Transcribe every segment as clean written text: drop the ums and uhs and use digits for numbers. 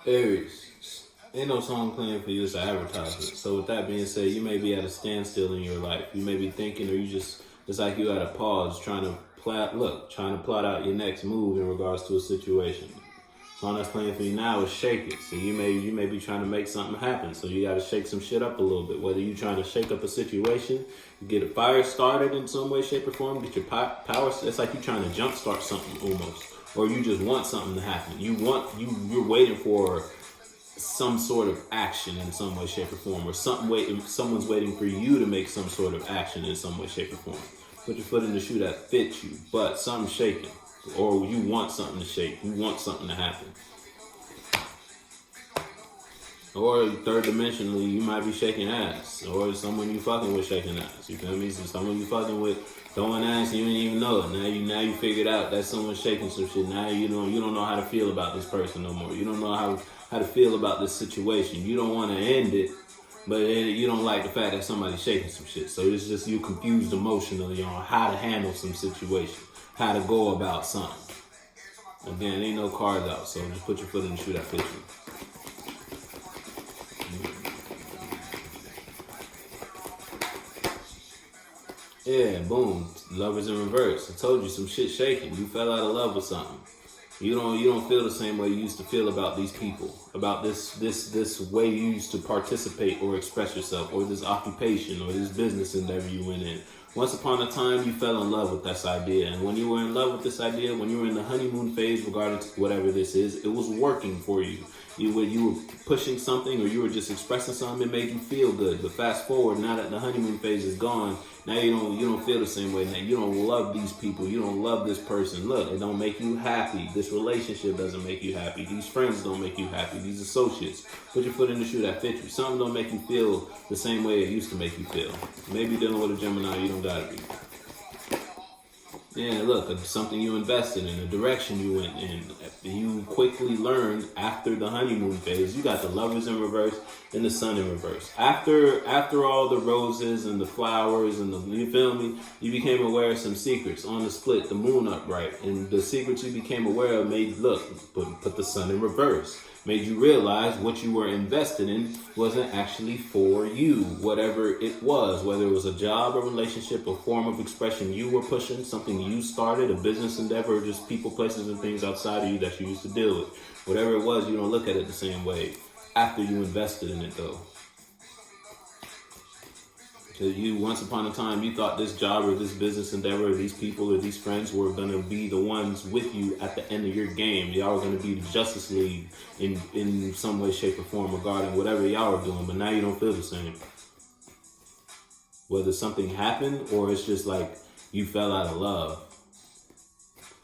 Aries, ain't no song playing for you, it's an advertisement. So with that being said, you may be at a standstill in your life. You may be thinking, or you just, it's like you at a pause trying to plot out your next move in regards to a situation. The song that's playing for you now is Shake It. So you may be trying to make something happen. So you got to shake some shit up a little bit. Whether you're trying to shake up a situation, you get a fire started in some way, shape, or form, get your power. It's like you're trying to jumpstart something almost. Or you just want something to happen. You're waiting for some sort of action in some way, shape, or form, or someone's waiting for you to make some sort of action in some way, shape, or form. Put your foot in the shoe that fits you, but something's shaking, or you want something to shake. You want something to happen. Or third dimensionally, you might be shaking ass, or someone you fucking with shaking ass. You feel me? So someone you fucking with throwing ass, you didn't even know it. Now you figured out that someone's shaking some shit. Now you don't know how to feel about this person no more. You don't know how to feel about this situation. You don't want to end it, but you don't like the fact that somebody's shaking some shit. So it's just you confused emotionally on how to handle some situation, how to go about something. Again, ain't no cards out, so just put your foot in the shoe that fits you. Yeah, boom. Lovers in reverse. I told you some shit shaking. You fell out of love with something. You don't feel the same way you used to feel about these people, about this way you used to participate or express yourself, or this occupation or this business endeavor you went in. Once upon a time, you fell in love with this idea, and when you were in love with this idea, when you were in the honeymoon phase regarding to whatever this is, it was working for you. You were pushing something, or you were just expressing something that made you feel good. But fast forward, now that the honeymoon phase is gone, now you don't feel the same way. Now you don't love these people. You don't love this person. Look, it don't make you happy. This relationship doesn't make you happy. These friends don't make you happy. These associates. Put your foot in the shoe that fits you. Something don't make you feel the same way it used to make you feel. Maybe dealing with a Gemini, you don't gotta be. Yeah, look, something you invested in, a direction you went in. You quickly learned after the honeymoon phase. You got the lovers in reverse and the sun in reverse. After all the roses and the flowers and you feel me, you became aware of some secrets on the split, the moon upright. And the secrets you became aware of put the sun in reverse. Made you realize what you were invested in wasn't actually for you, whatever it was, whether it was a job, a relationship, a form of expression you were pushing, something you started, a business endeavor, or just people, places, and things outside of you that you used to deal with. Whatever it was, you don't look at it the same way after you invested in it, though. Because once upon a time, you thought this job or this business endeavor or these people or these friends were going to be the ones with you at the end of your game. Y'all were going to be the Justice League in some way, shape, or form regarding whatever y'all are doing. But now you don't feel the same. Whether something happened or it's just like you fell out of love.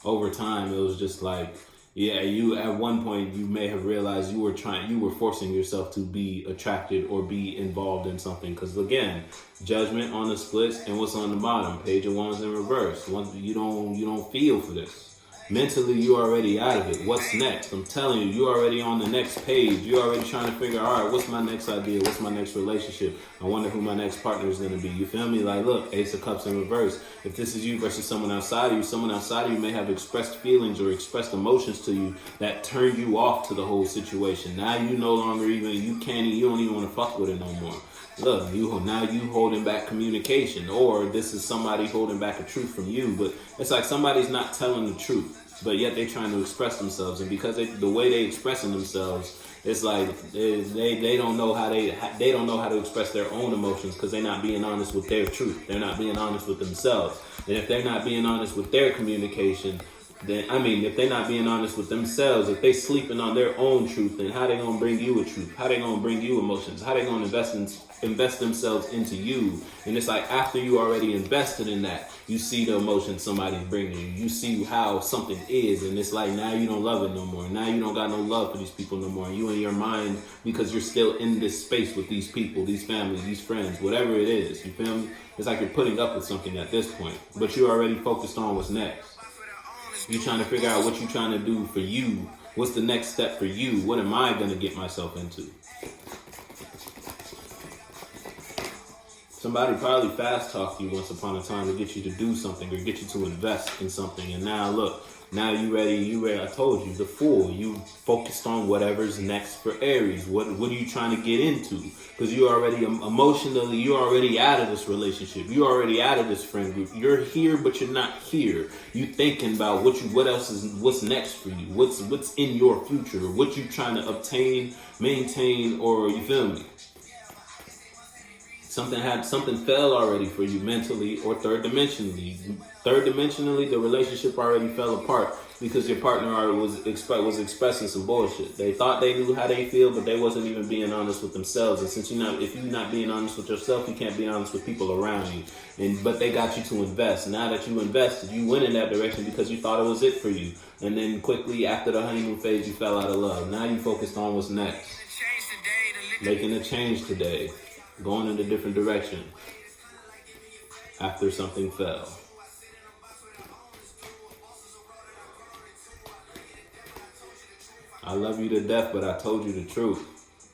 Over time, it was just like, yeah, you at one point you may have realized you were forcing yourself to be attracted or be involved in something. Because again, judgment on the splits and what's on the bottom, page of wands in reverse. You don't feel for this. Mentally, you're already out of it. What's next? I'm telling you, you're already on the next page. You're already trying to figure, all right, what's my next idea? What's my next relationship? I wonder who my next partner is going to be. You feel me? Like, look, Ace of Cups in reverse. If this is you versus someone outside of you may have expressed feelings or expressed emotions to you that turned you off to the whole situation. Now you no longer you don't even want to fuck with it no more. Look, now you holding back communication, or this is somebody holding back a truth from you, but it's like somebody's not telling the truth, but yet they're trying to express themselves, and because the way they expressing themselves, it's like they don't know how they don't know how to express their own emotions because they're not being honest with their truth. They're not being honest with themselves, and if they're not being honest with their communication, if they're not being honest with themselves, if they sleeping on their own truth, then how they gonna bring you a truth? How they gonna bring you emotions? How they gonna invest themselves into you? And it's like after you already invested in that, you see the emotions somebody's bringing you. You see how something is, and it's like now you don't love it no more. Now you don't got no love for these people no more. You in your mind, because you're still in this space with these people, these families, these friends, whatever it is. You feel me? It's like you're putting up with something at this point, but you're already focused on what's next. You're trying to figure out what you're trying to do for you. What's the next step for you? What am I going to get myself into? Somebody probably fast talked you once upon a time to get you to do something or get you to invest in something. And now look, now you ready. I told you, the Fool. You focused on whatever's next for Aries. What are you trying to get into? Because you already emotionally, you're already out of this relationship. You're already out of this friend group. You're here, but you're not here. You thinking about what's next for you. What's in your future. What you trying to obtain, maintain, or you feel me? Something fell already for you mentally or third dimensionally. Third dimensionally, the relationship already fell apart because your partner was expressing some bullshit. They thought they knew how they feel, but they wasn't even being honest with themselves. And since if you're not being honest with yourself, you can't be honest with people around you. But they got you to invest. Now that you invested, you went in that direction because you thought it was it for you. And then quickly after the honeymoon phase, you fell out of love. Now you focused on what's next. Making a change today. Going in a different direction after something fell. I love you to death, but I told you the truth.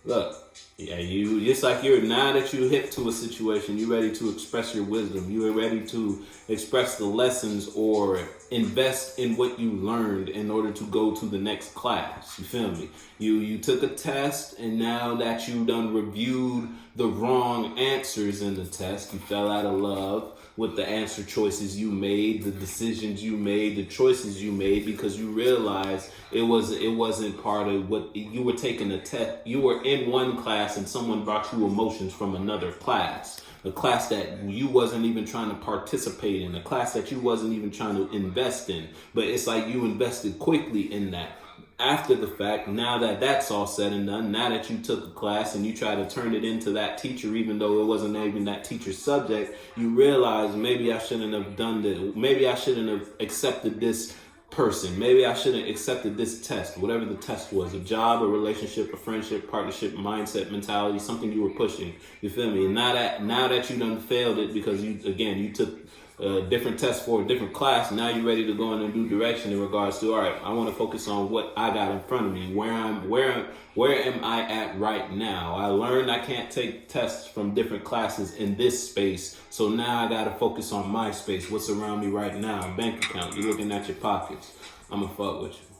Look, it's like now that you're hip to a situation, you're ready to express your wisdom. You are ready to express the lessons or invest in what you learned in order to go to the next class. You feel me? You took a test, and now that you done reviewed the wrong answers in the test, you fell out of love with the answer choices you made, the decisions you made, the choices you made, because you realized it wasn't part of what you were taking a test. You were in one class and someone brought you emotions from another class. A class that you wasn't even trying to participate in, a class that you wasn't even trying to invest in. But it's like you invested quickly in that. After the fact, now that that's all said and done, now that you took a class and you try to turn it into that teacher, even though it wasn't even that teacher's subject, you realize maybe I shouldn't have done that. Maybe I shouldn't have accepted this person. Maybe I shouldn't have accepted this test, whatever the test was, a job, a relationship, a friendship, partnership, mindset, mentality, something you were pushing. You feel me? And now that you done failed it because you took a different test for a different class, now you're ready to go in a new direction in regards to, all right, I want to focus on what I got in front of me. Where am I at right now? I learned I can't take tests from different classes in this space, so now I got to focus on my space. What's around me right now? Bank account. You're looking at your pockets. I'm gonna fuck with you.